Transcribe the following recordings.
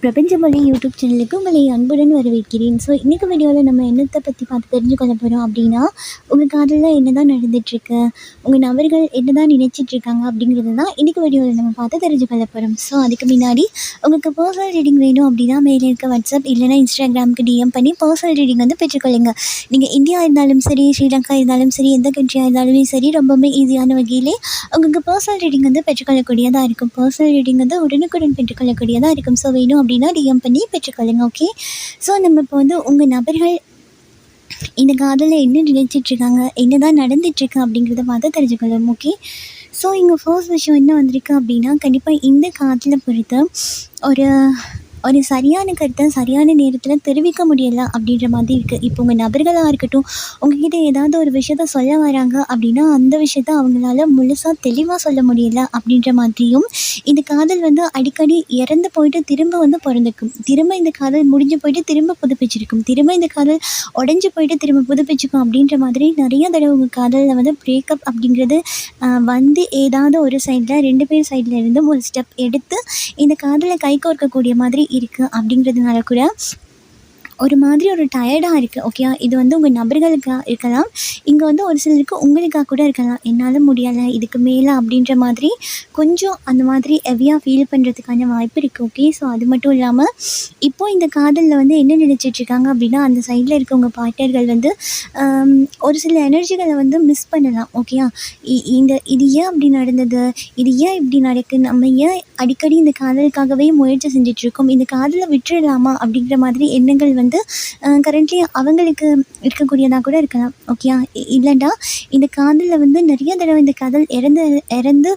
பிரபஞ்சமொழி YouTube சேனலுக்கு உங்களை அன்புடன் வரவேற்கிறேன். ஸோ இன்றைக்கி வீடியோவில் நம்ம என்னத்தை பற்றி பார்த்து தெரிஞ்சுக்கொள்ள போகிறோம் அப்படின்னா, உங்கள் காதலில் என்ன தான் நடந்துகிட்ருக்கு, உங்கள் நபர்கள் என்ன தான் நினச்சிட்ருக்காங்க அப்படிங்கிறது தான் இன்றைக்கி வீடியோவில் நம்ம பார்த்து தெரிஞ்சுக்கொள்ள போகிறோம். ஸோ அதுக்கு முன்னாடி உங்களுக்கு பர்சனல் ரீடிங் வேணும் அப்படின்னா மேலே இருக்க வாட்ஸ்அப் இல்லைனா இன்ஸ்டாகிராமுக்கு டிஎம் பண்ணி பர்சனல் ரீடிங் வந்து பெற்றுக்கொள்ளுங்க. நீங்கள் இந்தியா இருந்தாலும் சரி, ஸ்ரீலங்கா இருந்தாலும் சரி, எந்த கண்ட்ரியாக இருந்தாலுமே சரி, ரொம்பவுமே ஈஸியான வகையிலே உங்களுக்கு பர்சனல் ரீடிங் வந்து பெற்றுக்கொள்ளக்கூடியதாக இருக்கும். பர்சனல் ரீடிங் வந்து உடனுக்குடன் பெற்றுக்கொள்ளக்கூடியதாக இருக்கும். ஸோ வேணும் அப்படின்னா டிஎம் பண்ணி பெற்றுக்கொள்ளுங்க. ஓகே. ஸோ நம்ம இப்போ வந்து உங்கள் நபர்கள் இந்த காதலில் என்ன நினைச்சிட்ருக்காங்க, என்ன தான் நடந்துகிட்ருக்கு அப்படிங்கிறத பார்த்து தெரிஞ்சுக்கொள்ளணும். ஓகே. ஸோ இங்கே ஃபர்ஸ்ட் விஷயம் என்ன வந்திருக்கு அப்படின்னா, கண்டிப்பாக இந்த காதலை பொறுத்து ஒரு ஒரு சரியான கருத்தை சரியான நேரத்தில் தெரிவிக்க முடியலை அப்படின்ற மாதிரி இருக்குது. இப்போ உங்கள் நபர்களாக இருக்கட்டும், உங்ககிட்ட ஏதாவது ஒரு விஷயத்த சொல்ல வராங்க அப்படின்னா அந்த விஷயத்த அவங்களால முழுசாக தெளிவாக சொல்ல முடியலை அப்படின்ற மாதிரியும், இந்த காதல் வந்து அடிக்கடி இறந்து போயிட்டு திரும்ப வந்து பிறந்திருக்கும், திரும்ப இந்த காதல் முடிஞ்சு போயிட்டு திரும்ப புதுப்பிச்சிருக்கும், திரும்ப இந்த காதல் உடஞ்சி போயிட்டு திரும்ப புதுப்பிச்சிக்கும் அப்படின்ற மாதிரி நிறைய தடவை உங்கள் காதலில் வந்து பிரேக்கப் அப்படிங்கிறது வந்து ஏதாவது ஒரு சைடில் 2 பேர் சைடில் இருந்து ஒரு ஸ்டெப் எடுத்து இந்த காதலை கைகோர்க்கக்கூடிய மாதிரி இருக்குது. அப்படிங்கிறதுனால கூட ஒரு மாதிரி ஒரு டயர்டாக இருக்குது. ஓகே. இது வந்து உங்கள் நபர்களுக்காக இருக்கலாம், இங்கே வந்து ஒரு சிலருக்கு உங்களுக்காக கூட இருக்கலாம். என்னால் முடியலை, இதுக்கு மேலே அப்படின்ற மாதிரி கொஞ்சம் அந்த மாதிரி ஹெவியாக ஃபீல் பண்ணுறதுக்கான வாய்ப்பு இருக்குது. ஓகே. ஸோ அது மட்டும் இல்லாமல் இப்போது இந்த காதலில் வந்து என்ன நினச்சிட்ருக்காங்க அப்படின்னா, அந்த சைடில் இருக்கவங்க பார்ட்னர்கள் வந்து ஒரு சில எனர்ஜிகளை வந்து மிஸ் பண்ணலாம். ஓகேயா. இது ஏன் அப்படி நடந்தது, இது ஏன் இப்படி நடக்குது, நம்ம ஏன் அடிக்கடி இந்த காதலுக்காகவே முயற்சி செஞ்சிட்ருக்கோம், இந்த காதலை விட்டுடலாமா அப்படிங்கிற மாதிரி எண்ணங்கள் வந்து கரண்ட்லி அவங்களுக்கு இருக்கக்கூடியதாக கூட இருக்கலாம். ஓகேயா. இல்லைண்டா இந்த காதலில் வந்து நிறைய தடவை இந்த காதல் இறந்து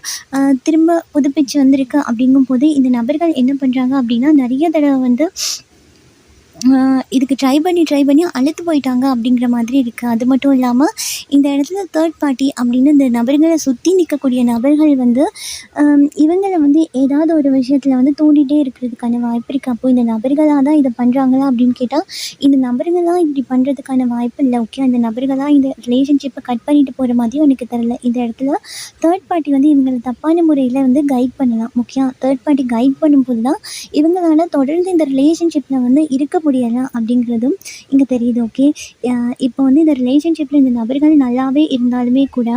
திரும்ப புதுப்பிச்சு வந்திருக்கு. அப்படிங்கும்போது இந்த நபர்கள் என்ன பண்ணுறாங்க அப்படின்னா, நிறைய தடவை வந்து இதுக்கு ட்ரை பண்ணி அழுத்து போயிட்டாங்க அப்படிங்கிற மாதிரி இருக்குது. அது மட்டும் இல்லாமல் இந்த இடத்துல தேர்ட் பார்ட்டி அப்படின்னு இந்த நபர்களை சுற்றி நிற்கக்கூடிய நபர்கள் வந்து இவங்களை வந்து ஏதாவது ஒரு விஷயத்தில் வந்து தூண்டிகிட்டே இருக்கிறதுக்கான வாய்ப்பு இருக்குது. அப்போது இந்த நபர்களாக தான் இதை பண்ணுறாங்களா அப்படின்னு கேட்டால், இந்த நபர்களாக இப்படி பண்ணுறதுக்கான வாய்ப்பு இல்லை. ஓகே. அந்த நபர்களாக இந்த ரிலேஷன்ஷிப்பை கட் பண்ணிட்டு போகிற மாதிரியும் எனக்கு தெரியல. இந்த இடத்துல தேர்ட் பார்ட்டி வந்து இவங்களை தப்பான முறையில் வந்து கைட் பண்ணலாம். முக்கியம் தேர்ட் பார்ட்டி கைட் பண்ணும்போது தான் இவங்களால தொடர்ந்து இந்த ரிலேஷன்ஷிப்பில் வந்து இருக்க முடியலை அப்படிங்கிறதும் இங்கே தெரியுது. ஓகே. இப்போ வந்து இந்த ரிலேஷன்ஷிப்பில் இந்த நபர்கள் நல்லாவே இருந்தாலுமே கூட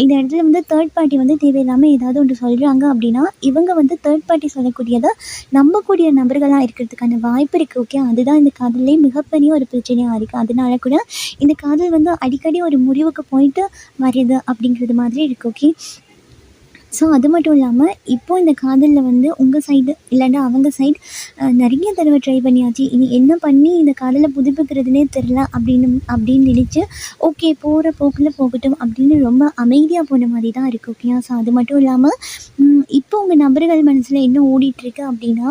இந்த இடத்துல வந்து தேர்ட் பார்ட்டி வந்து தேவையில்லாமல் ஏதாவது ஒன்று சொல்கிறாங்க அப்படின்னா, இவங்க வந்து தேர்ட் பார்ட்டி சொல்லக்கூடியதை நம்பக்கூடிய நபர்களாக இருக்கிறதுக்கான வாய்ப்பு இருக்குது. ஓகே. அதுதான் இந்த காதலே மிகப்பெரிய ஒரு பிரச்சனையாக இருக்குது. அதனால கூட இந்த காதல் வந்து அடிக்கடி ஒரு முடிவுக்கு போயிட்டு வருது அப்படிங்கிறது மாதிரி இருக்குது. ஓகே. ஸோ அது மட்டும் இல்லாமல் இப்போது இந்த காதலில் வந்து உங்கள் சைடு இல்லைன்னா அவங்க சைடு நிறைய தடவை ட்ரை பண்ணியாச்சு, இனி என்ன பண்ணி இந்த காதலை புதுப்பிக்கிறதுனே தெரில அப்படின்னு நினச்சி ஓகே போகிற போக்கில் போகட்டும் அப்படின்னு ரொம்ப அமைதியாக போன மாதிரி தான் இருக்குது. ஓகே. ஸோ அது மட்டும் இல்லாமல் இப்போ உங்கள் நபர்கள் மனசில் என்ன ஓடிட்டுருக்கு அப்படின்னா,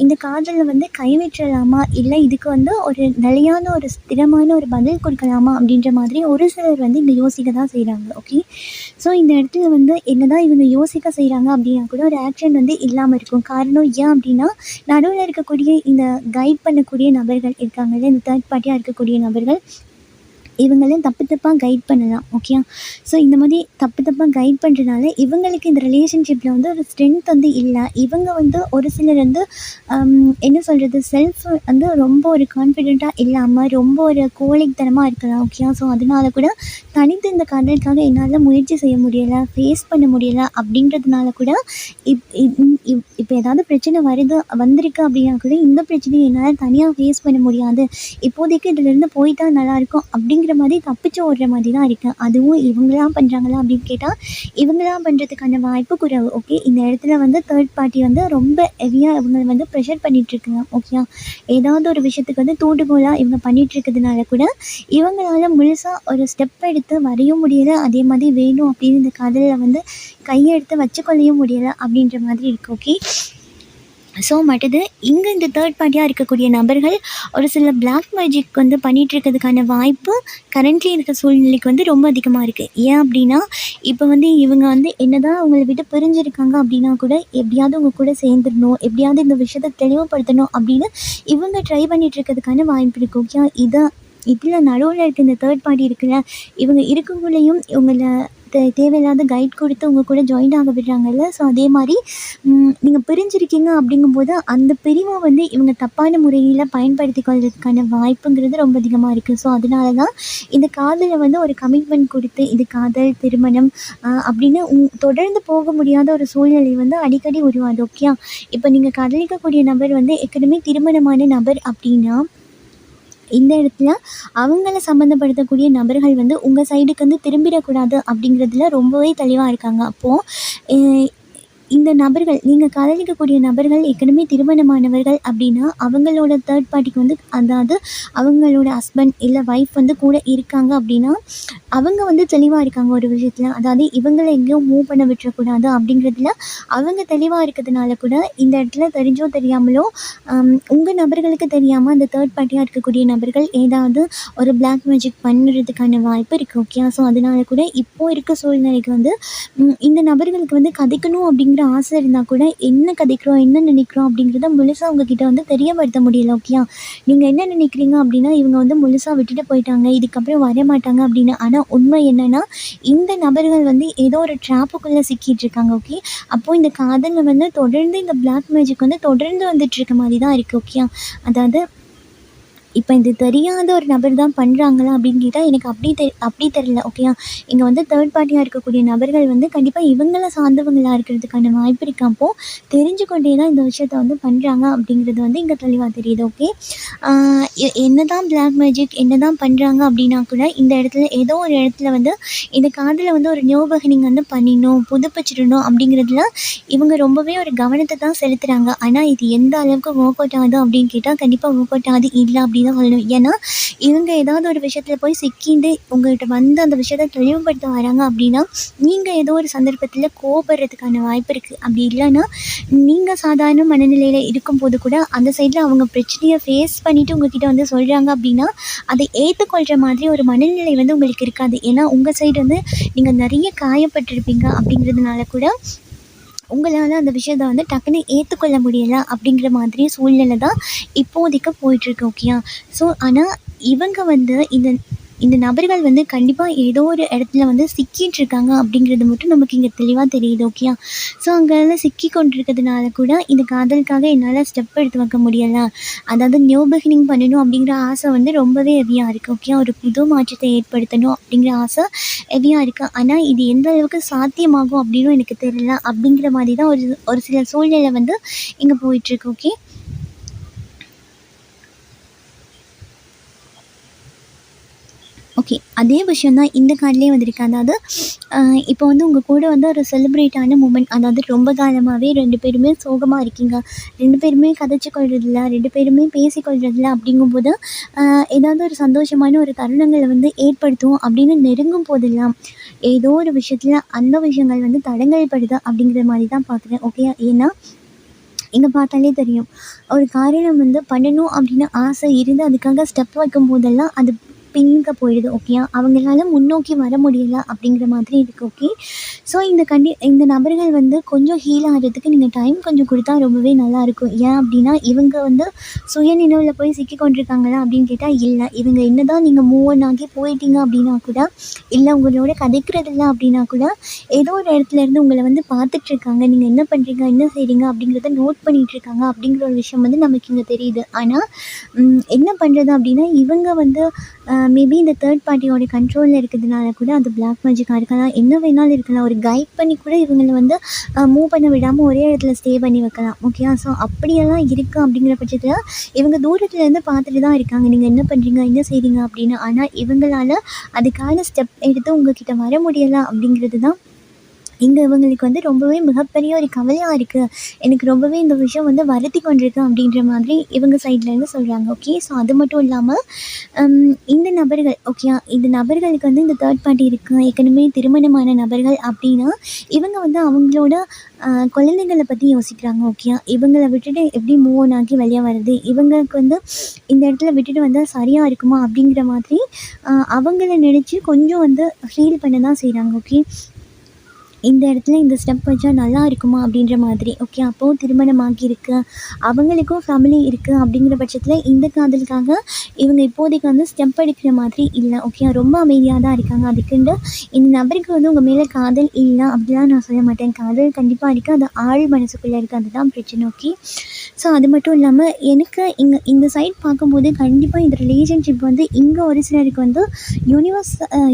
இந்த காதலில் வந்து கைவிற்றலாமா, இல்லை இதுக்கு வந்து ஒரு நிலையான ஒரு ஸ்திரமான ஒரு பதில் கொடுக்கலாமா அப்படின்ற மாதிரி ஒரு சிலர் வந்து இங்கே யோசிக்க தான் செய்கிறாங்க. ஓகே. ஸோ இந்த இடத்துல வந்து என்ன தான் இவங்க யோசிக்க செய்கிறாங்க அப்படின்னா கூட ஒரு ஆக்ஷன் வந்து இல்லாமல் இருக்கும். காரணம் ஏன் அப்படின்னா, நடுவில் இருக்கக்கூடிய இந்த கைட் பண்ணக்கூடிய நபர்கள் இருக்காங்கல்ல, இந்த தேர்ட் பார்ட்டியாக இருக்கக்கூடிய நபர்கள் இவங்களையும் தப்பாக கைட் பண்ணலாம். ஓகே. ஸோ இந்த மாதிரி தப்பாக கைட் பண்ணுறதுனால இவங்களுக்கு இந்த ரிலேஷன்ஷிப்பில் வந்து ஒரு ஸ்ட்ரென்த் வந்து இல்லை. இவங்க வந்து ஒரு சிலர் வந்து என்ன சொல்கிறது, செல்ஃப் வந்து ரொம்ப ஒரு கான்ஃபிடெண்ட்டாக இல்லாமல் ரொம்ப ஒரு கோழைத்தனமாக இருக்கலாம். ஓகே. ஸோ அதனால கூட தனித்து இந்த காதலுக்காக என்னால் முயற்சி செய்ய முடியலை, ஃபேஸ் பண்ண முடியலை அப்படின்றதுனால கூட இப்போ ஏதாவது பிரச்சனை வந்திருக்கு அப்படின்னா கூட இந்த பிரச்சனையை என்னால் தனியாக ஃபேஸ் பண்ண முடியாது, இப்போதைக்கு இதிலேருந்து போயிட்டா நல்லாயிருக்கும் அப்படிங்கிற மாதிரி தப்பிச்சு ஓடுற மாதிரி தான் இருக்குது. அதுவும் இவங்களாம் பண்ணுறாங்களா அப்படின்னு கேட்டால் இவங்களாம் பண்ணுறதுக்கான வாய்ப்பு குறைவு. ஓகே. இந்த இடத்துல வந்து தேர்ட் பார்ட்டி வந்து ரொம்ப ஹெவியாக இவங்க வந்து ப்ரெஷர் பண்ணிகிட்ருக்குங்க. ஓகே. ஏதாவது ஒரு விஷயத்துக்கு வந்து தூண்டுகோலாக இவங்க பண்ணிகிட்ருக்கிறதுனால கூட இவங்களால முழுசாக ஒரு ஸ்டெப் எடுத்து வரையும் முடியலை, அதே மாதிரி வேணும் அப்படின்னு இந்த காதலில் வந்து கையெடுத்து வச்சுக்கொள்ளையும் முடியலை அப்படின்ற மாதிரி இருக்குது. ஓகே. ஸோ மற்றது இங்கே இந்த தேர்ட் பார்ட்டியாக இருக்கக்கூடிய நபர்கள் ஒரு சில பிளாக் மேஜிக் வந்து பண்ணிகிட்ருக்கிறதுக்கான வாய்ப்பு கரண்ட்லி இருக்க சூழ்நிலைக்கு வந்து ரொம்ப அதிகமாக இருக்குது. ஏன் அப்படின்னா, இப்போ வந்து இவங்க வந்து என்ன தான் அவங்கள விட்டு பிரிஞ்சிருக்காங்க அப்படின்னா கூட எப்படியாவது உங்கள் கூட சேர்ந்துடணும், எப்படியாவது இந்த விஷயத்தை தெளிவுபடுத்தணும் அப்படின்னு இவங்க ட்ரை பண்ணிகிட்ருக்கிறதுக்கான வாய்ப்பு இருக்குது. ஓகே. இதில் நடுவில் இருக்க இந்த தேர்ட் பார்ட்டி இருக்குல்ல, இவங்க இருக்கக்குள்ளேயும் இவங்கள தேவையில்லாத கைட் கொடுத்து உங்கள் கூட ஜாயின் ஆக விடுறாங்கல்ல. ஸோ அதே மாதிரி நீங்கள் பிரிஞ்சிருக்கீங்க அப்படிங்கும்போது அந்த பிரிவை வந்து இவங்க தப்பான முறையில் பயன்படுத்தி கொள்றதுக்கான வாய்ப்புங்கிறது ரொம்ப அதிகமாக இருக்குது. ஸோ அதனால தான் இந்த காதலை வந்து ஒரு கமிட்மெண்ட் கொடுத்து இது காதல் திருமணம் அப்படின்னு தொடர்ந்து போக முடியாத ஒரு சூழ்நிலை வந்து அடிக்கடி உருவாது. ஓகே, இப்போ நீங்கள் காதலிக்கக்கூடிய நபர் வந்து ஏற்கனவே திருமணமான நபர் அப்படின்னா இந்த இடத்துல அவங்கள சம்மந்தப்படுத்தக்கூடிய நபர்கள் வந்து உங்கள் சைடுக்கு வந்து திரும்பிடக்கூடாது அப்படிங்கிறதுல ரொம்பவே தெளிவாக இருக்காங்க. அப்போது இந்த நபர்கள் நீங்கள் காதலிக்கக்கூடிய நபர்கள் ஏற்கனவே திருமணமானவர்கள் அப்படின்னா அவங்களோட தேர்ட் பார்ட்டிக்கு வந்து அதாவது அவங்களோட ஹஸ்பண்ட் இல்லை ஒய்ஃப் வந்து கூட இருக்காங்க அப்படின்னா அவங்க வந்து தெளிவாக இருக்காங்க ஒரு விஷயத்தில். அதாவது இவங்களை எங்கேயும் மூவ் பண்ண விட்டுறக்கூடாது அப்படிங்கிறதுல அவங்க தெளிவாக இருக்கிறதுனால கூட இந்த இடத்துல தெரிஞ்சோ தெரியாமலோ உங்கள் நபர்களுக்கு தெரியாமல் அந்த தேர்ட் பார்ட்டியாக இருக்கக்கூடிய நபர்கள் ஏதாவது ஒரு பிளாக் மேஜிக் பண்ணுறதுக்கான வாய்ப்பு இருக்குது. ஓகே, ஸோ அதனால கூட இப்போது இருக்க சூழ்நிலைக்கு வந்து இந்த நபர்களுக்கு வந்து கதைக்கணும் அப்படிங்கிற ஆசை இருந்தால் கூட என்ன கதைக்கிறோம் என்ன நினைக்கிறோம் அப்படிங்கிறத முழுசாக அவங்கக்கிட்ட வந்து தெரியப்படுத்த முடியல. ஓகே, நீங்கள் என்ன நினைக்கிறீங்க அப்படின்னா இவங்க வந்து முழுசாக விட்டுட்டு போயிட்டாங்க, இதுக்கப்புறம் வர மாட்டாங்க அப்படின்னு. ஆனால் உண்மை என்னென்னா இந்த நபர்கள் வந்து ஏதோ ஒரு ட்ராப்புக்குள்ளே சிக்கிட்டு இருக்காங்க. ஓகே, அப்போது இந்த காதலில் வந்து தொடர்ந்து இந்த பிளாக் மேஜிக் வந்து தொடர்ந்து வந்துட்டுருக்க மாதிரி தான் இருக்குது. ஓகே, அதாவது இப்போ இது தெரியாத ஒரு நபர் தான் பண்ணுறாங்களா அப்படின்னு கேட்டால் எனக்கு அப்படி தெரியல. ஓகேயா, இங்கே வந்து தேர்ட் பார்ட்டியாக இருக்கக்கூடிய நபர்கள் வந்து கண்டிப்பாக இவங்கள சார்ந்தவங்களாக இருக்கிறதுக்கான வாய்ப்பு இருக்கு. அப்போது தெரிஞ்சு கொண்டே தான் இந்த விஷயத்த வந்து பண்ணுறாங்க அப்படிங்கிறது வந்து இங்கே தெளிவாக தெரியுது. ஓகே, என்ன தான் பிளாக் மேஜிக் என்ன தான் பண்ணுறாங்க அப்படின்னா கூட இந்த இடத்துல ஏதோ ஒரு இடத்துல வந்து இந்த காதில் வந்து ஒரு ஞாபகனிங் வந்து பண்ணிடணும் புதுப்பிச்சிடணும் அப்படிங்கிறதுல இவங்க ரொம்பவே ஒரு கவனத்தை தான் செலுத்துகிறாங்க. ஆனால் இது எந்த அளவுக்கு ஒர்க் அவுட் ஆகுது அப்படின்னு கேட்டால் கண்டிப்பாக ஒர்க் அவுட் ஆகுது இல்லை அப்படின்னு தான் சொல்லணும். ஏன்னா இவங்க ஏதாவது ஒரு விஷயத்தில் போய் சிக்கிண்டு உங்கள்கிட்ட வந்து அந்த விஷயத்தை தெளிவுபடுத்த வராங்க அப்படின்னா நீங்கள் ஏதோ ஒரு சந்தர்ப்பத்தில் கோபப்படுறதுக்கான வாய்ப்பு இருக்குது. அப்படி இல்லைன்னா நீங்கள் சாதாரண மனநிலையில் இருக்கும்போது கூட அந்த சைடில் அவங்க பிரச்சனையை ஃபேஸ் பண்ணிவிட்டு உங்ககிட்ட வந்து சொல்கிறாங்க அப்படின்னா அதை ஏற்றுக்கொள்கிற மாதிரி ஒரு மனநிலை வந்து உங்களுக்கு இருக்காது. ஏன்னா உங்கள் சைடு வந்து நீங்கள் நிறைய காயப்பட்டிருப்பீங்க அப்படிங்கிறதுனால கூட உங்களால் அந்த விஷயத்தை வந்து டக்குன்னு ஏற்றுக்கொள்ள முடியலை அப்படிங்கிற மாதிரி சூழ்நிலை தான் இப்போதைக்கு போயிட்டுருக்கு. ஓகேயா, ஸோ ஆனால் இவங்க வந்து இந்த நபர்கள் வந்து கண்டிப்பாக ஏதோ ஒரு இடத்துல வந்து சிக்கிட்டு இருக்காங்க அப்படிங்கிறது மட்டும் நமக்கு இங்கே தெளிவாக தெரியுது. ஓகேயா, ஸோ அங்கெல்லாம் சிக்கி கொண்டிருக்கிறதுனால கூட இந்த காதலுக்காக என்னால் ஸ்டெப் எடுத்து வைக்க முடியலை, அதாவது நியூ பிகினிங் பண்ணணும் அப்படிங்கிற ஆசை வந்து ரொம்பவே ஹெவியாக இருக்குது. ஓகே, ஒரு புது மாற்றத்தை ஏற்படுத்தணும் அப்படிங்கிற ஆசை ஹெவியாக இருக்குது. ஆனால் இது எந்த அளவுக்கு சாத்தியமாகும் அப்படின்னு எனக்கு தெரியல அப்படிங்கிற மாதிரி தான் ஒரு சில சூழ்நிலை வந்து இங்கே போயிட்டுருக்கு. ஓகே, ஓகே, அதே விஷயம் தான் இந்த கார்ட்லேயே வந்திருக்கு. அதாவது இப்போ வந்து உங்கள் கூட வந்து ஒரு செலிப்ரேட்டான மூமெண்ட், அதாவது ரொம்ப காலமாகவே 2 பேருமே சோகமாக இருக்கீங்க, 2 பேருமே கதைச்சு கொள்றதில்ல, 2 பேருமே பேசிக்கொள்றதில்ல. அப்படிங்கும்போது ஏதாவது ஒரு சந்தோஷமான ஒரு தருணங்களை வந்து ஏற்படுத்தும் அப்படின்னு நெருங்கும் போதெல்லாம் ஏதோ ஒரு விஷயத்தில் அந்த விஷயங்கள் வந்து தடங்கல் படுது அப்படிங்கிற மாதிரி தான் பார்க்குறேன். ஓகே, ஏன்னா இங்கே பார்த்தாலே தெரியும் ஒரு காரியம் வந்து பண்ணணும் அப்படின்னு ஆசை இருந்து அதுக்காக ஸ்டெப் வைக்கும் போதெல்லாம் அது பின்னுக்க போயிடுது. ஓகேயா, அவங்களால முன்னோக்கி வர முடியல அப்படிங்கிற மாதிரி இருக்குது. ஓகே, ஸோ இந்த நபர்கள் வந்து கொஞ்சம் ஹீல் ஆகிறதுக்கு நீங்கள் டைம் கொஞ்சம் கொடுத்தா ரொம்பவே நல்லாயிருக்கும். ஏன் அப்படின்னா இவங்க வந்து சுயநினைவில் போய் சிக்கி கொண்டிருக்காங்களா அப்படின்னு கேட்டால் இல்லை. இவங்க என்ன தான் நீங்கள் மூவ் ஆன் ஆகி போயிட்டீங்க அப்படின்னா கூட இல்லை உங்களோட கதைக்கிறதில்ல அப்படின்னா கூட ஏதோ ஒரு இடத்துல இருந்து உங்களை வந்து பார்த்துட்ருக்காங்க, நீங்கள் என்ன பண்ணுறீங்க என்ன செய்கிறீங்க அப்படிங்கிறத நோட் பண்ணிகிட்ருக்காங்க அப்படிங்கிற ஒரு விஷயம் வந்து நமக்கு இங்கே தெரியுது. ஆனால் என்ன பண்ணுறது அப்படின்னா இவங்க வந்து மேபி இந்த தேர்ட் பார்ட்டியோட கண்ட்ரோலில் இருக்கிறதுனால கூட அது பிளாக் மேஜிக்காக இருக்கலாம், என்ன வேணாலும் இருக்கலாம். ஒரு கைட் பண்ணி கூட இவங்களை வந்து மூவ் பண்ண விடாமல் ஒரே இடத்துல ஸ்டே பண்ணி வைக்கலாம். ஓகேயா, ஸோ அப்படியெல்லாம் இருக்குது அப்படிங்கிற பட்சத்தில் இவங்க தூரத்துலேருந்து பார்த்துட்டு தான் இருக்காங்க நீங்கள் என்ன பண்ணுறீங்க என்ன செய்கிறீங்க அப்படின்னு. ஆனால் இவங்களால் அதுக்கான ஸ்டெப் எடுத்து உங்ககிட்ட வர முடியலை அப்படிங்கிறது தான் இங்கே இவங்களுக்கு வந்து ரொம்பவே மிகப்பெரிய ஒரு கவலையாக இருக்குது. எனக்கு ரொம்பவே இந்த விஷயம் வந்து வருத்தி கொண்டிருக்கு அப்படின்ற மாதிரி இவங்க சைட்லேருந்து சொல்கிறாங்க. ஓகே, ஸோ அது மட்டும் இல்லாமல் இந்த நபர்கள் இந்த நபர்களுக்கு வந்து இந்த தேர்ட் பார்ட்டி இருக்குது ஏற்கனவே திருமணமான நபர்கள் அப்படின்னா இவங்க வந்து அவங்களோட குழந்தைங்களை பற்றி யோசிக்கிறாங்க. ஓகே, இவங்களை விட்டுட்டு எப்படி மூவ் ஆன் ஆகி வெளியே வருது, இவங்களுக்கு வந்து இந்த இடத்துல விட்டுட்டு வந்தால் சரியாக இருக்குமா அப்படிங்கிற மாதிரி அவங்கள நினச்சி கொஞ்சம் வந்து ஃபீல் பண்ண தான் செய்கிறாங்க. ஓகே, இந்த இடத்துல இந்த ஸ்டெப் வச்சா நல்லா இருக்குமா அப்படின்ற மாதிரி. ஓகே. அப்போது திருமணம் ஆகியிருக்கு, அவங்களுக்கும் ஃபேமிலி இருக்குது அப்படிங்கிற பட்சத்தில் இந்த காதலுக்காக இவங்க இப்போதைக்கு வந்து ஸ்டெப் எடுக்கிற மாதிரி இல்லை. ஓகே. ரொம்ப அமைதியாக தான் இருக்காங்க. அதுக்குண்டு இந்த நபருக்கு வந்து உங்கள் மேலே காதல் இல்லை அப்படிலாம் நான் சொல்ல மாட்டேன். காதல் கண்டிப்பாக இருக்குது. அது ஆழ் மனசுக்குள்ளே இருக்குது. அதுதான் பிரச்சனை. ஓகே. ஸோ அது மட்டும் இல்லாமல் எனக்கு இங்கே இந்த சைட் பார்க்கும்போது கண்டிப்பாக இந்த ரிலேஷன்ஷிப் வந்து இங்கே ஒரு சிலருக்கு வந்து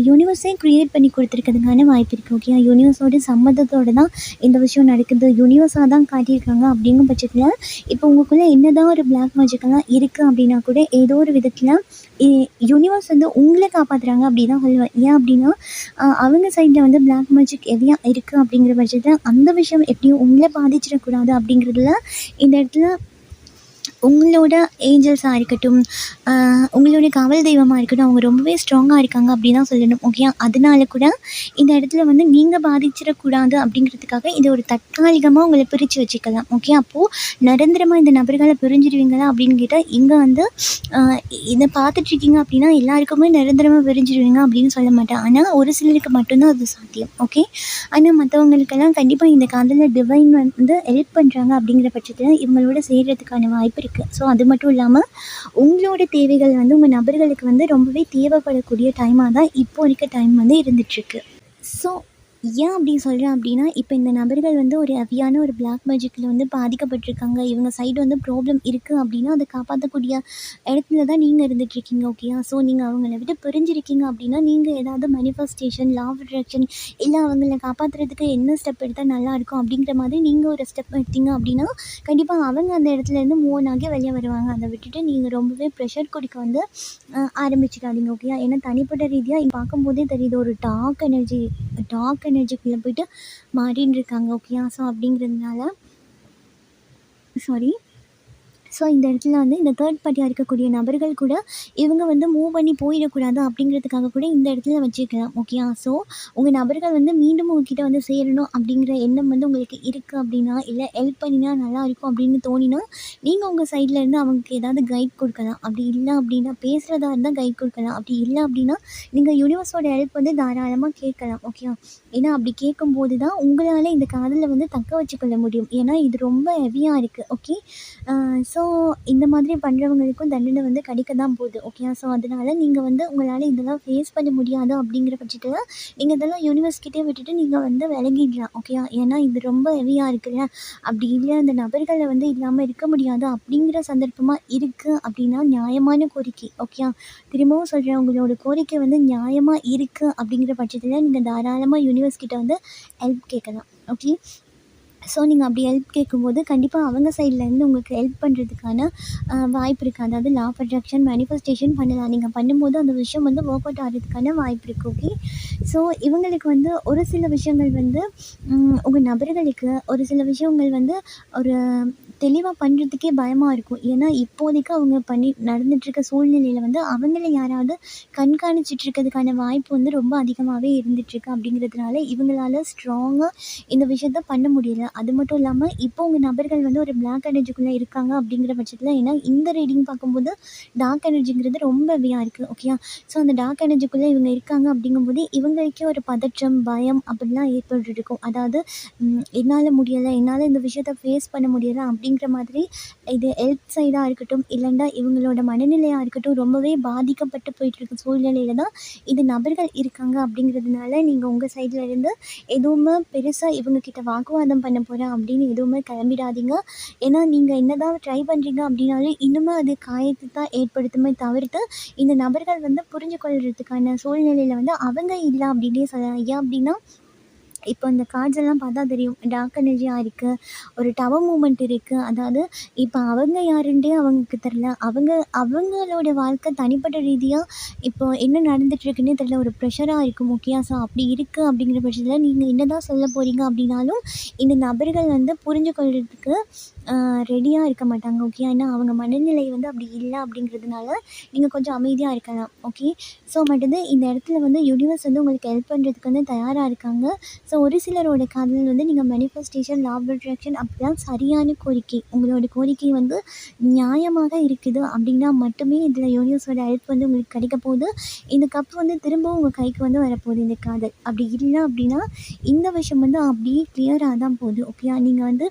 யூனிவர்ஸே க்ரியேட் பண்ணி கொடுத்துருக்கிறதுக்கான வாய்ப்பு இருக்குது. ஓகே. யூனிவர்ஸோட சம்மதத்தோடு தான் இந்த விஷயம் நடக்குது, யூனிவர்ஸாக தான் காட்டியிருக்காங்க அப்படிங்கும் பட்சத்தில் இப்போ உங்களுக்குள்ளே என்ன தான் ஒரு பிளாக் மேஜிக்கெல்லாம் இருக்குது அப்படின்னா கூட ஏதோ ஒரு விதத்தில் யூனிவர்ஸ் வந்து உங்களை காப்பாற்றுறாங்க அப்படி தான் சொல்லுவேன். ஏன் அப்படின்னா அவங்க சைடில் வந்து பிளாக் மேஜிக் எதையாக இருக்குது அப்படிங்கிற பட்சத்தில் அந்த விஷயம் எப்படியும் உங்களை பாதிச்சிடக்கூடாது அப்படிங்கிறதுல இந்த இடத்துல உங்களோட ஏஞ்சல்ஸாக இருக்கட்டும், உங்களுடைய காவல் தெய்வமாக இருக்கட்டும், அவங்க ரொம்பவே ஸ்ட்ராங்காக இருக்காங்க அப்படி தான் சொல்லணும். ஓகே. அதனால கூட இந்த இடத்துல வந்து நீங்கள் பாதிச்சிடக்கூடாது அப்படிங்கிறதுக்காக இது ஒரு தற்காலிகமாக உங்களை பிரித்து வச்சுக்கலாம். ஓகே. அப்போது நிரந்தரமாக இந்த நபர்களை பிரிஞ்சிடுவீங்களா அப்படின்னு கேட்டால் இங்கே வந்து இதை பார்த்துட்ருக்கீங்க அப்படின்னா எல்லாருக்குமே நிரந்தரமாக பிரிஞ்சிடுவீங்க அப்படின்னு சொல்ல மாட்டேன். ஆனால் ஒரு சிலருக்கு மட்டும்தான் அது சாத்தியம். ஓகே. ஆனால் மற்றவங்களுக்கெல்லாம் கண்டிப்பாக இந்த காதலில் டிவைன் வந்து ஹெல்ப் பண்ணுறாங்க அப்படிங்கிற பட்சத்தில் இவங்களோட சேர்கிறதுக்கான வாய்ப்பு இருக்குது. ஸோ அது மட்டும் இல்லாமல் உங்களோட தேவைகள் வந்து உங்கள் நபர்களுக்கு வந்து ரொம்பவே தேவைப்படக்கூடிய டைமாக தான் இப்போ இருக்க டைம் வந்து இருந்துகிட்ருக்கு. ஸோ ஏன் அப்படி சொல்கிறேன் அப்படின்னா இப்போ இந்த நபர்கள் வந்து ஒரு ஹெவியான ஒரு பிளாக் மேஜிக்கில் வந்து பாதிக்கப்பட்டிருக்காங்க, இவங்க சைடு வந்து ப்ராப்ளம் இருக்குது அப்படின்னா அதை காப்பாற்றக்கூடிய இடத்துல தான் நீங்கள் இருந்துகிட்ருக்கீங்க. ஓகேயா. ஸோ நீங்கள் அவங்கள விட்டு பிரிஞ்சிருக்கீங்க அப்படின்னா நீங்கள் ஏதாவது மேனிஃபெஸ்டேஷன், லா ஆஃப் அட்ராக்ஷன் இல்லை அவங்கள காப்பாற்றுறதுக்கு என்ன ஸ்டெப் எடுத்தால் நல்லாயிருக்கும் அப்படிங்கிற மாதிரி நீங்கள் ஒரு ஸ்டெப் எடுத்தீங்க அப்படின்னா கண்டிப்பாக அவங்க அந்த இடத்துலேருந்து மூவ் ஆன் ஆகி வெளியே வருவாங்க. அதை விட்டுட்டு நீங்கள் ரொம்பவே ப்ரெஷர் கொடுக்க வந்து ஆரம்பிச்சிடாதீங்க. ஓகேயா. ஏன்னா தனிப்பட்ட ரீதியாக பார்க்கும்போதே தெரியுது ஒரு டார்க் எனர்ஜிக்குள்ளே போயிட்டு மாறின்னு இருக்காங்க. ஓகேயா. ஸோ அப்படிங்கிறதுனால சாரி. ஸோ இந்த இடத்துல வந்து இந்த தேர்ட் பார்ட்டியாக இருக்கக்கூடிய நபர்கள் கூட இவங்க வந்து மூவ் பண்ணி போயிடக்கூடாது அப்படிங்கிறதுக்காக கூட இந்த இடத்துல வச்சுக்கலாம். ஓகேயா. ஸோ உங்கள் நபர்கள் வந்து மீண்டும் உங்ககிட்ட வந்து சேரணும் அப்படிங்கிற எண்ணம் வந்து உங்களுக்கு இருக்குது அப்படின்னா, இல்லை ஹெல்ப் பண்ணினா நல்லாயிருக்கும் அப்படின்னு தோணினா நீங்கள் உங்கள் சைட்லேருந்து அவங்களுக்கு ஏதாவது கைட் கொடுக்கலாம். அப்படி இல்லை அப்படின்னா பேசுகிறதா இருந்தால் கைட் கொடுக்கலாம். அப்படி இல்லை அப்படின்னா நீங்கள் யூனிவர்ஸோட ஹெல்ப் வந்து தாராளமாக கேட்கலாம். ஓகேயா. ஏன்னா அப்படி கேட்கும்போது தான் உங்களால் இந்த காதலை வந்து தக்க வச்சுக்கொள்ள முடியும். ஏன்னா இது ரொம்ப ஹெவியாக இருக்குது. ஓகே. ஸோ இந்த மாதிரி பண்ணுறவங்களுக்கும் தண்டனை வந்து கிடைக்க தான் போகுது. ஓகேயா. ஸோ அதனால் நீங்கள் வந்து உங்களால் இதெல்லாம் ஃபேஸ் பண்ண முடியாது அப்படிங்கிற பட்சத்தில் நீங்கள் இதெல்லாம் யூனிவர்ஸ்கிட்டே விட்டுட்டு நீங்கள் வந்து விலகிடலாம். ஓகேயா. ஏன்னா இது ரொம்ப ஹெவியாக இருக்குல்ல, அப்படி இல்லை அந்த நபர்களை வந்து இல்லாமல் இருக்க முடியாது அப்படிங்கிற சந்தர்ப்பமாக இருக்குது அப்படின்னா நியாயமான கோரிக்கை. ஓகேயா. திரும்பவும் சொல்கிறேன், உங்களோட கோரிக்கை வந்து நியாயமாக இருக்குது அப்படிங்கிற பட்சத்தில் நீங்கள் தாராளமாக யூனிவர்ஸ்கிட்ட வந்து ஹெல்ப் கேட்கலாம். ஓகே. ஸோ நீங்கள் அப்படி ஹெல்ப் கேட்கும்போது கண்டிப்பாக அவங்க சைட்லேருந்து உங்களுக்கு ஹெல்ப் பண்ணுறதுக்கான வாய்ப்பு இருக்குது. அதாவது லா ஆஃப் அட்ராக்ஷன், மேனிஃபெஸ்டேஷன் பண்ணலாம். நீங்கள் பண்ணும்போது அந்த விஷயம் வந்து ஒர்க் அவுட் ஆகிறதுக்கான வாய்ப்பு இருக்குது. ஓகே. ஸோ இவங்களுக்கு வந்து ஒரு சில விஷயங்கள் வந்து உங்கள் நபர்களுக்கு ஒரு சில விஷயங்கள் வந்து ஒரு தெளிவாக பண்ணுறதுக்கே பயமாக இருக்கும். ஏன்னா இப்போதைக்கு அவங்க நடந்துகிட்ருக்க சூழ்நிலையில் வந்து அவங்கள யாராவது கண்காணிச்சிட்ருக்கிறதுக்கான வாய்ப்பு வந்து ரொம்ப அதிகமாகவே இருந்துகிட்ருக்கு. அப்படிங்கிறதுனால இவங்களால ஸ்ட்ராங்காக இந்த விஷயத்த பண்ண முடியல. அது மட்டும் இல்லாமல் இப்போ உங்கள் நபர்கள் வந்து ஒரு பிளாக் எனர்ஜிக்குள்ளே இருக்காங்க அப்படிங்கிற பட்சத்தில், ஏன்னா இந்த ரீடிங் பார்க்கும்போது டார்க் எனர்ஜிங்கிறது ரொம்ப ஹெவியாக இருக்குது. ஓகேயா. ஸோ அந்த டார்க் எனர்ஜிக்குள்ளே இவங்க இருக்காங்க அப்படிங்கும்போது இவங்களுக்கே ஒரு பதற்றம், பயம் அப்படிலாம் ஏற்பட்டுருக்கும். அதாவது என்னால் முடியலை, என்னால் இந்த விஷயத்த ஃபேஸ் பண்ண முடியலை அப்படிங்கிற மாதிரி இது ஹெல்த் சைடாக இருக்கட்டும், இல்லைன்னா இவங்களோட மனநிலையாக இருக்கட்டும் ரொம்பவே பாதிக்கப்பட்டு போயிட்டுருக்க சூழ்நிலையில தான் இந்த நபர்கள் இருக்காங்க. அப்படிங்கிறதுனால நீங்கள் உங்கள் சைடில் இருந்து எதுவுமே பெருசாக இவங்கக்கிட்ட வாக்குவாதம் பண்ண போகிறேன் அப்படின்னு எதுவுமே கிளம்பிடாதீங்க. ஏன்னா நீங்கள் என்ன தான் ட்ரை பண்ணுறீங்க அப்படின்னாலும் இன்னுமே அது காயத்தை தான் ஏற்படுத்துமே தவிர்த்து இந்த நபர்கள் வந்து புரிஞ்சு கொள்கிறதுக்கான சூழ்நிலையில் வந்து அவங்க இல்லை அப்படின்னே சொல்லலாம். ஏன் அப்படின்னா இப்போ இந்த கார்ட்ஸ் எல்லாம் பார்த்தா தெரியும், டார்க் எனர்ஜியாக இருக்குது, ஒரு டவர் மூமெண்ட் இருக்குது. அதாவது இப்போ அவங்க யாருன்றே அவங்களுக்கு தெரில, அவங்களோட வாழ்க்கை தனிப்பட்ட ரீதியாக இப்போ என்ன நடந்துகிட்ருக்குன்னே தெரில, ஒரு ப்ரெஷராக இருக்கும். ஓகேயா. ஸோ அப்படி இருக்குது அப்படிங்கிற பட்சத்தில் நீங்கள் என்ன தான் சொல்ல போகிறீங்க அப்படின்னாலும் இந்த நபர்கள் வந்து புரிஞ்சு கொள்கிறதுக்கு ரெடியாக இருக்க மாட்டாங்க. ஓகே. ஏன்னா அவங்க மனநிலை வந்து அப்படி இல்லை அப்படிங்கிறதுனால நீங்கள் கொஞ்சம் அமைதியாக இருக்கலாம். ஓகே. ஸோ மட்டும்தான் இந்த இடத்துல வந்து யூனிவர்ஸ் வந்து உங்களுக்கு ஹெல்ப் பண்ணுறதுக்கு வந்து தயாராக இருக்காங்க. ஸோ ஒரு சிலரோட காதல் வந்து நீங்கள் மேனிஃபெஸ்டேஷன், லா ஆஃப் அட்ராக்ஷன் அப்படிலாம் சரியான கோரிக்கை, உங்களோட கோரிக்கை வந்து நியாயமாக இருக்குது அப்படின்னா மட்டுமே இதில் யூனிவர்ஸோட ஹெல்ப் வந்து உங்களுக்கு கிடைக்க போகுது. இந்த கப் வந்து திரும்பவும் உங்கள் கைக்கு வந்து வரப்போகுது இந்த காதல். அப்படி இல்லை அப்படின்னா இந்த விஷயம் வந்து அப்படியே கிளியராக தான் போகுது. ஓகேயா? நீங்கள் வந்து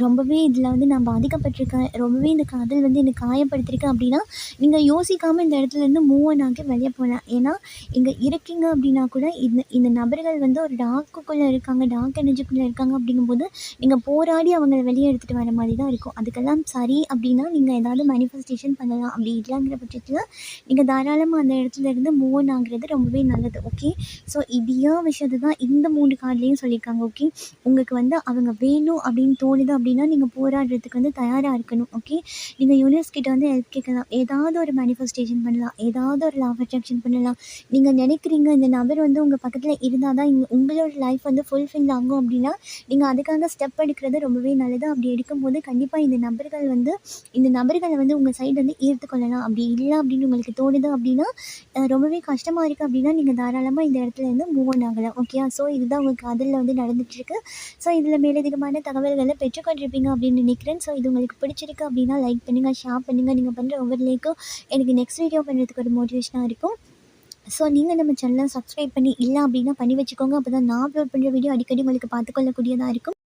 ரொம்பவே இதில் வந்து நான் பாதிக்கப்பட்டிருக்கேன், ரொம்பவே இந்த காதல் வந்து என்னை காயப்படுத்தியிருக்கு அப்படின்னா நீங்கள் யோசிக்காமல் இந்த இடத்துலேருந்து மூவ் ஆன் ஆகி வெளியே போகலாம். ஏன்னா இங்கே இருக்கீங்க அப்படின்னா கூட இந்த இந்த நபர்கள் வந்து ஒரு டார்க்குள்ளே இருக்காங்க, டார்க் எனர்ஜிக்குள்ளே இருக்காங்க. அப்படிங்கும்போது நீங்கள் போராடி அவங்கள வெளியே எடுத்துகிட்டு வர மாதிரி தான் இருக்கும். அதுக்கெல்லாம் சரி அப்படின்னா நீங்கள் ஏதாவது மேனிஃபெஸ்டேஷன் பண்ணலாம். அப்படி இல்லைங்கிற பட்சத்தில் நீங்கள் தாராளமாக அந்த இடத்துல இருந்து மூவ் ஆன் ஆகுறது ரொம்பவே நல்லது. ஓகே, ஸோ இதே விஷயத்தை தான் இந்த 3 கார்ட்லேயும் சொல்லியிருக்காங்க. ஓகே, உங்களுக்கு வந்து அவங்க வேணும் அப்படின்னு தோணுது அப்படின்னா நீங்கள் போராடுறதுக்கு வந்து தயாராக இருக்கணும். ஓகே, நீங்கள் யூனிவர்ஸ் கிட்ட வந்து ஹெல்ப் கேட்கலாம், ஏதாவது ஒரு மேனிஃபெஸ்டேஷன் பண்ணலாம், ஏதாவது ஒரு லா ஆஃப் அட்ராக்ஷன் பண்ணலாம். நீங்கள் நினைக்கிறீங்க இந்த நபர் வந்து உங்கள் பக்கத்தில் இருந்தால் தான் உங்களோட லைஃப் வந்து ஃபுல்ஃபில் ஆகும் அப்படின்னா நீங்கள் அதுக்காக ஸ்டெப் எடுக்கிறது ரொம்பவே நல்லது. அப்படி எடுக்கும்போது கண்டிப்பாக இந்த நபர்களை வந்து உங்கள் சைடு வந்து ஈர்த்து கொள்ளலாம். அப்படி இல்லை அப்படின்னு உங்களுக்கு தோணுது அப்படின்னா ரொம்பவே கஷ்டமாக இருக்குது அப்படின்னா நீங்கள் தாராளமாக இந்த இடத்துல இருந்து மூவ் ஆன் ஆகலாம். ஓகேயா? ஸோ இதுதான் உங்களுக்கு அதில் வந்து நடந்துகிட்ருக்கு. ஸோ இதில் மேலதிகமான தகவல்களை பெற்றுக்கொண்டிருப்பீங்க அப்படின்னு நினைக்கிறேன். ஸோ இது உங்களுக்கு பிடிச்சிருக்கு அப்படின்னா லைக் பண்ணுங்கள், ஷேர் பண்ணுங்கள். நீங்கள் பண்ணுற ஒவ்வொரு லைக்கும் எனக்கு நெக்ஸ்ட் வீடியோ பண்ணுறதுக்கு ஒரு மோட்டிவேஷனாக இருக்கும். ஸோ நீங்கள் நம்ம சேனலை சப்ஸ்கிரைப் பண்ணி இல்லை அப்படின்னா பண்ணி வச்சுக்கோங்க. அப்போ தான் நான் அப்லோட் பண்ணுற வீடியோ அடிக்கடி உங்களுக்கு பார்த்துக்கொள்ளக்கூடியதாக இருக்கும்.